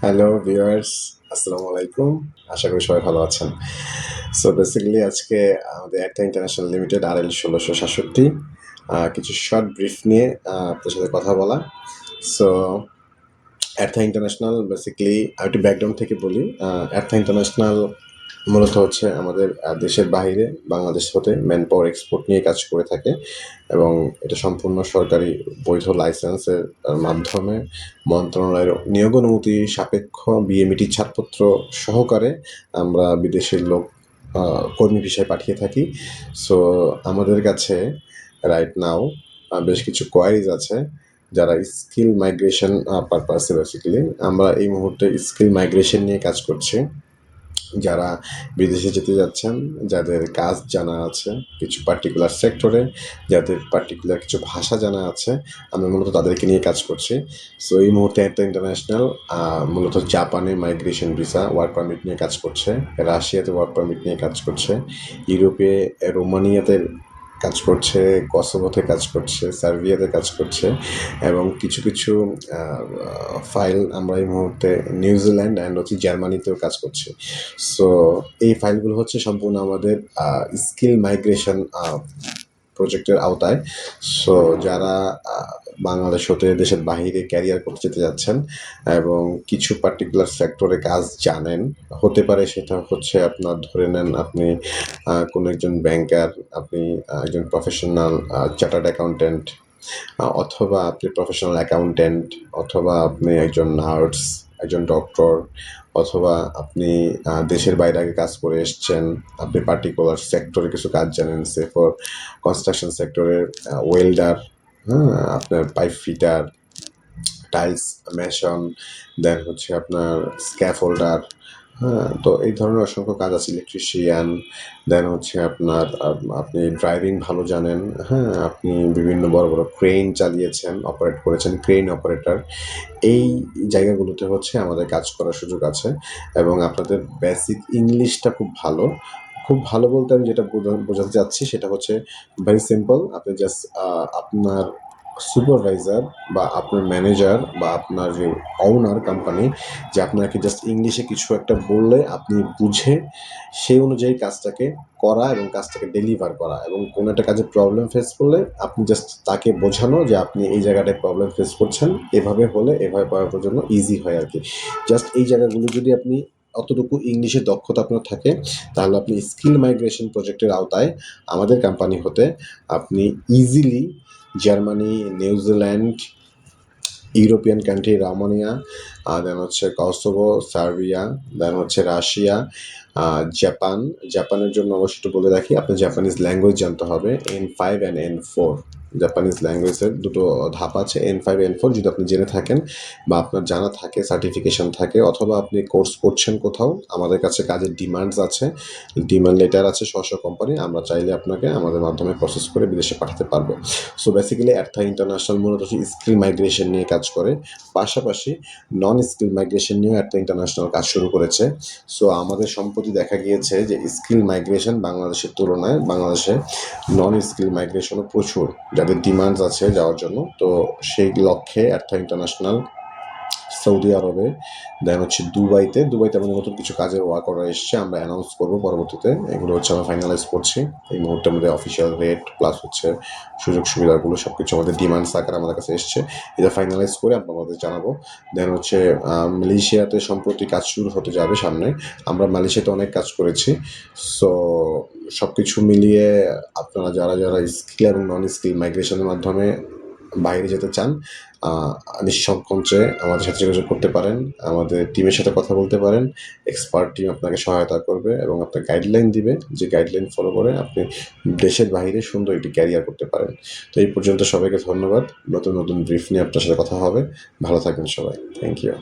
Hello viewers, আসসালামু আলাইকুম। আশা করি সবাই ভালো আছেন। সো বেসিক্যালি আজকে আমাদের একটা ইন্টারন্যাশনাল লিমিটেড RL ১৬৬৭ কিছু শর্ট ব্রিফ নিয়ে আপনার সাথে কথা বলা। সো অ্যার্থা ইন্টারন্যাশনাল বেসিক্যালি আমি একটু ব্যাকগ্রাউন্ড থেকে বলি। অ্যার্থা ইন্টারন্যাশনাল মূলত হচ্ছে আমাদের দেশের বাইরে বাংলাদেশ হতে ম্যান পাওয়ার এক্সপোর্ট নিয়ে কাজ করে থাকে এবং এটা সম্পূর্ণ সরকারি বৈধ লাইসেন্সের মাধ্যমে মন্ত্রণালয়ের নিয়োগ অনুমতি সাপেক্ষ বিএমইটি ছাড়পত্র সহকারে আমরা বিদেশের লোক কর্মী ভিসায় পাঠিয়ে থাকি। সো আমাদের কাছে রাইট নাও বেশ কিছু কোয়ারিজ আছে যারা স্কিল মাইগ্রেশন পারপাসে বেসিক্যালি আমরা এই মুহূর্তে স্কিল মাইগ্রেশন নিয়ে কাজ করছি। যারা বিদেশে যেতে যাচ্ছেন, যাদের কাজ জানা আছে কিছু পার্টিকুলার সেক্টরে, যাদের পার্টিকুলার কিছু ভাষা জানা আছে, আমরা মূলত তাদেরকে নিয়ে কাজ করছি। সো এই মুহূর্তে একটা ইন্টারন্যাশনাল মূলত জাপানে মাইগ্রেশন ভিসা ওয়ার্ক পারমিট নিয়ে কাজ করছে, রাশিয়াতে ওয়ার্ক পারমিট নিয়ে কাজ করছে, ইউরোপে রোমানিয়াতে কাজ করছে, কসোভোতে কাজ করছে, সার্বিয়াতে কাজ করছে এবং কিছু কিছু ফাইল আমরা এই মুহূর্তে নিউজিল্যান্ড অ্যান্ড হচ্ছে জার্মানিতেও কাজ করছি। সো এই ফাইলগুলো হচ্ছে সম্পূর্ণ আমাদের স্কিল মাইগ্রেশন প্রজেক্টের আওতায়। সো যারা বাংলাদেশ হতে দেশের বাহিরে ক্যারিয়ার করতে যেতে যাচ্ছেন এবং কিছু পার্টিকুলার সেক্টরে কাজ জানেন, হতে পারে সেটা হচ্ছে আপনার ধরে নেন আপনি কোনো একজন ব্যাংকার, আপনি একজন প্রফেশনাল চার্টার্ড অ্যাকাউন্ট্যান্ট, অথবা আপনি প্রফেশনাল অ্যাকাউন্ট্যান্ট, অথবা আপনি একজন নার্স, একজন ডক্টর, অথবা আপনি দেশের বাইরে আগে কাজ করে এসছেন, আপনি পার্টিকুলার সেক্টরে কিছু কাজ জানেন, সে ফর কনস্ট্রাকশন সেক্টরের ওয়েল্ডার, হ্যাঁ, আপনার পাইপ ফিটার, টাইলস মেশন, দেন হচ্ছে আপনার স্ক্যাফোল্ডার, হ্যাঁ, তো এই ধরনের অসংখ্য কাজ আছে, ইলেকট্রিশিয়ান, দেন হচ্ছে আপনার আপনি ড্রাইভিং ভালো জানেন, হ্যাঁ, আপনি বিভিন্ন বড় বড় ক্রেন চালিয়েছেন, অপারেট করেছেন, ক্রেন অপারেটর, এই জায়গাগুলোতে হচ্ছে আমাদের কাজ করার সুযোগ আছে এবং আপনাদের বেসিক ইংলিশটা খুব ভালো। খুব ভালো বলতে আমি যেটা বোঝাতে চাচ্ছি সেটা হচ্ছে ভেরি সিম্পল। আপনি জাস্ট আপনার সুপারভাইজার বা আপনার ম্যানেজার বা আপনার যে ওনার কোম্পানি যে আপনাকে জাস্ট ইংলিশে কিছু একটা বললে আপনি বুঝে সেই অনুযায়ী কাজটাকে করা এবং কাজটাকে ডেলিভার করা এবং কোনো একটা কাজে প্রবলেম ফেস করলে আপনি জাস্ট তাকে বোঝানো যে আপনি এই জায়গাটায় প্রবলেম ফেস করছেন, এভাবে হলে এভাবে করার জন্য ইজি হয় আর কি। জাস্ট এই জায়গাগুলো যদি আপনি অতটুকু ইংলিশে দক্ষতা আপনার থাকে তাহলে আপনি স্কিল মাইগ্রেশন প্রজেক্টের আওতায় আমাদের কোম্পানি হতে আপনি easily Germany, New Zealand, European country Romania, then হচ্ছে কসোভো, সার্বিয়া, দেন হচ্ছে রাশিয়া, জাপান। জাপানের জন্য অবশ্যই একটু বলে রাখি আপনার জাপানিজ ল্যাঙ্গুয়েজ জানতে হবে, N5 অ্যান্ড N4 জাপানিজ ল্যাঙ্গুয়েজের দুটো ধাপ আছে, N5 N4 যদি আপনি জেনে থাকেন বা আপনার জানা থাকে, সার্টিফিকেশন থাকে, অথবা আপনি কোর্স করছেন কোথাও, আমাদের কাছে কাজের ডিমান্ডস আছে, ডিমান্ড লেটার আছে কোম্পানি, আমরা চাইলে আপনাকে আমাদের মাধ্যমে প্রসেস করে বিদেশে পাঠাতে পারবো। সো বেসিক্যালি অ্যার্থা ইন্টারন্যাশনাল মূলত স্কিল মাইগ্রেশন নিয়ে কাজ করে, পাশাপাশি নন স্কিল মাইগ্রেশন নিয়েও অ্যার্থা ইন্টারন্যাশনাল কাজ শুরু করেছে। সো আমাদের সম্প্রতি দেখা গিয়েছে যে স্কিল মাইগ্রেশন বাংলাদেশের তুলনায় বাংলাদেশে নন স্কিল মাইগ্রেশনও প্রচুর, যাদের ডিমান্ডস আছে যাওয়ার জন্য। তো সেই লক্ষ্যে অ্যার্থা ইন্টারন্যাশনাল সৌদি আরবে, দেন হচ্ছে দুবাইতে আমাদের নতুন কিছু কাজের ওয়ার্ক অর্ডার এসছে, আমরা অ্যানাউন্স করবো পরবর্তীতে। এগুলো হচ্ছে আমরা ফাইনালাইজ করছি এই মুহূর্তে, আমাদের অফিসিয়াল রেট প্লাস হচ্ছে সুযোগ সুবিধাগুলো সব কিছু আমাদের ডিমান্ডস আকারে আমাদের কাছে এসছে, এটা ফাইনালাইজ করে আমরা আমাদের জানাবো। দেন হচ্ছে মালয়েশিয়াতে সম্প্রতি কাজ শুরু হতে যাবে সামনে, আমরা মালয়েশিয়াতে অনেক কাজ করেছি। সো সব কিছু মিলিয়ে আপনারা যারা যারা স্কিল এবং নন স্কিল মাইগ্রেশনের মাধ্যমে বাইরে যেতে চান নিঃসংকোচে আমাদের সাথে যোগাযোগ করতে পারেন, আমাদের টিমের সাথে কথা বলতে পারেন। এক্সপার্ট টিম আপনাকে সহায়তা করবে এবং আপনার গাইডলাইন দিবে, যে গাইডলাইন ফলো করে আপনি দেশের বাইরে সুন্দর একটি ক্যারিয়ার করতে পারেন। তো এই পর্যন্ত সবাইকে ধন্যবাদ। নতুন নতুন ব্রিফ নিয়ে আপনার সাথে কথা হবে। ভালো থাকবেন সবাই। Thank you.